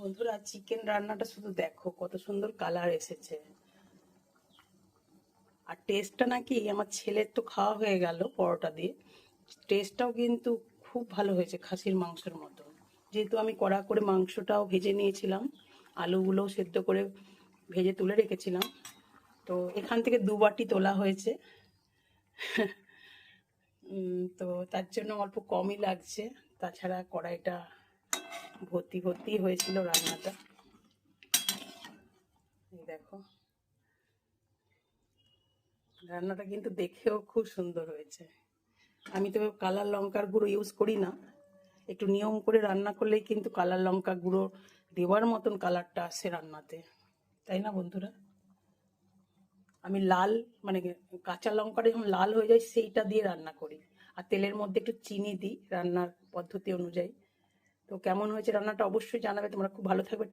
বন্ধুরা, চিকেন রান্নাটা শুধু দেখো কত সুন্দর কালার এসেছে। আর টেস্টটা নাকি আমার ছেলের তো খাওয়া হয়ে গেল পরোটা দিয়ে, টেস্টটাও কিন্তু খুব ভালো হয়েছে, খাসির মাংসের মতো। যেহেতু আমি কড়া করে মাংসটাও ভেজে নিয়েছিলাম, আলুগুলোও সেদ্ধ করে ভেজে তুলে রেখেছিলাম, তো এখান থেকে 2 বাটি তোলা হয়েছে। তো তার জন্য অল্প কমই লাগছে, তাছাড়া কড়াইটা ভর্তি ভর্তি হয়েছিল রান্নাটা। এই দেখো, রান্নাটা কিন্তু দেখেও খুব সুন্দর হয়েছে। আমি তো কালার লঙ্কার গুঁড়ো ইউজ করি না, একটু নিয়ম করে রান্না করলেই কিন্তু কালার লঙ্কা গুঁড়ো দেওয়ার মতন কালারটা আসে রান্নাতে, তাই না বন্ধুরা? আমি লাল, মানে কাঁচা লঙ্কাটা যখন লাল হয়ে যায় সেইটা দিয়ে রান্না করি, আর তেলের মধ্যে একটু চিনি দিই রান্নার পদ্ধতি অনুযায়ী। তো কেমন হয়েছে রান্নাটা অবশ্যই জানাবে তোমরা। খুব ভালো থাকবে।